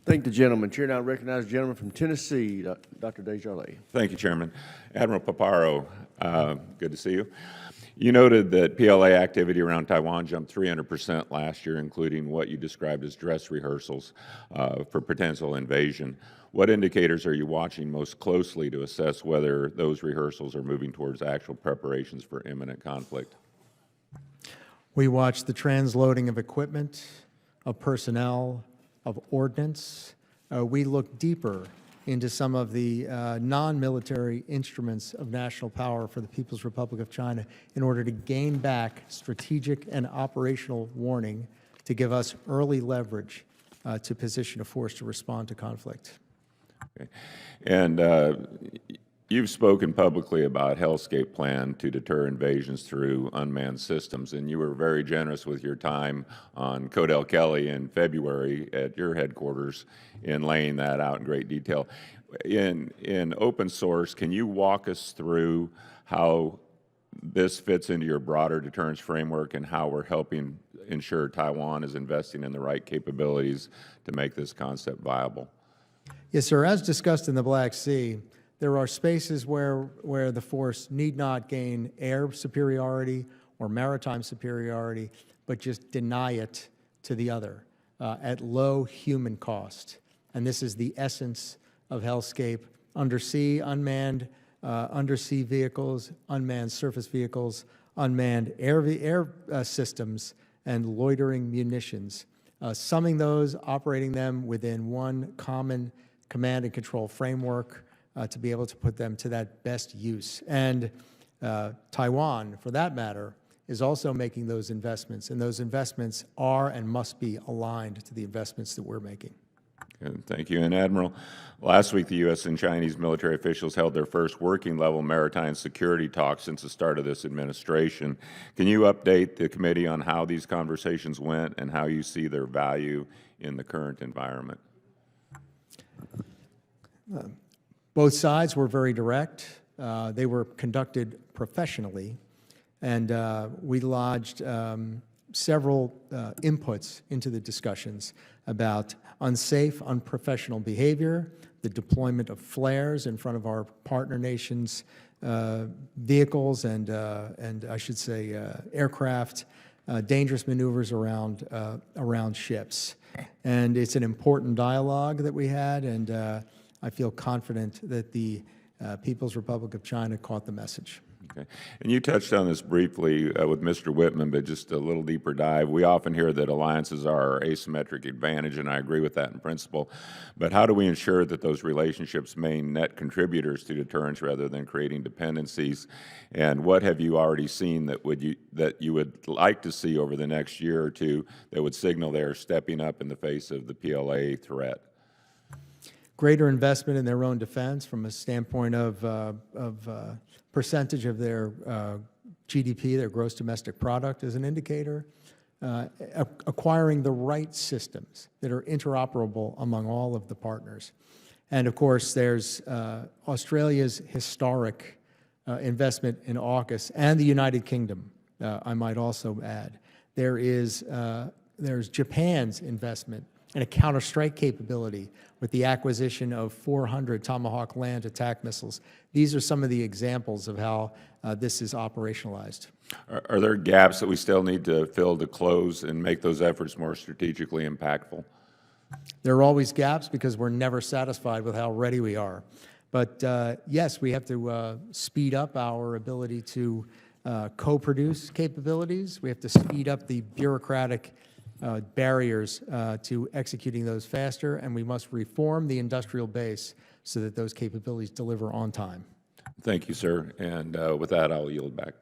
Thank the gentleman. Chair now recognizes the gentleman from Tennessee, Dr. DesJarlais. Thank you, Chairman. Admiral Paparo, good to see you. You noted that PLA activity around Taiwan jumped 300% last year, including what you described as dress rehearsals for potential invasion. What indicators are you watching most closely to assess whether those rehearsals are moving towards actual preparations for imminent conflict? We watch the transloading of equipment, of personnel, of ordnance. We look deeper into some of the non-military instruments of national power for the People's Republic of China in order to gain back strategic and operational warning to give us early leverage to position a force to respond to conflict. Okay. And you've spoken publicly about Hellscape plan to deter invasions through unmanned systems, and you were very generous with your time on Codell Kelly in February at your headquarters in laying that out in great detail. In open source, can you walk us through how this fits into your broader deterrence framework and how we're helping ensure Taiwan is investing in the right capabilities to make this concept viable? Yes, sir. As discussed in the Black Sea, there are spaces where the force need not gain air superiority or maritime superiority, but just deny it to the other at low human cost. And this is the essence of Hellscape: undersea, unmanned undersea vehicles, unmanned surface vehicles, unmanned air systems, and loitering munitions. Summing those, operating them within one common command and control framework to be able to put them to that best use. And Taiwan, for that matter, is also making those investments, and those investments are and must be aligned to the investments that we're making. Good, thank you. And Admiral, last week the U.S. and Chinese military officials held their first working-level maritime security talks since the start of this administration. Can you update the committee on how these conversations went and how you see their value in the current environment? Both sides were very direct. They were conducted professionally, and we lodged several inputs into the discussions about unsafe, unprofessional behavior, the deployment of flares in front of our partner nations' vehicles and I should say aircraft, dangerous maneuvers around ships. And it's an important dialogue that we had, and I feel confident that the People's Republic of China caught the message. Okay. And you touched on this briefly with Mr. Whitman, but just a little deeper dive. We often hear that alliances are our asymmetric advantage, and I agree with that in principle. But how do we ensure that those relationships remain net contributors to deterrence rather than creating dependencies? And what have you already seen that you would like to see over the next year or two that would signal they are stepping up in the face of the PLA threat? Greater investment in their own defense from a standpoint of percentage of their GDP, their gross domestic product, as an indicator. Acquiring the right systems that are interoperable among all of the partners. And of course, there's Australia's historic investment in AUKUS and the United Kingdom, I might also add. There's Japan's investment and a counter-strike capability with the acquisition of 400 Tomahawk land attack missiles. These are some of the examples of how this is operationalized. Are there gaps that we still need to fill to close and make those efforts more strategically impactful? There are always gaps because we're never satisfied with how ready we are. But yes, we have to speed up our ability to co-produce capabilities. We have to speed up the bureaucratic barriers to executing those faster, and we must reform the industrial base so that those capabilities deliver on time. Thank you, sir. And with that, I'll yield back.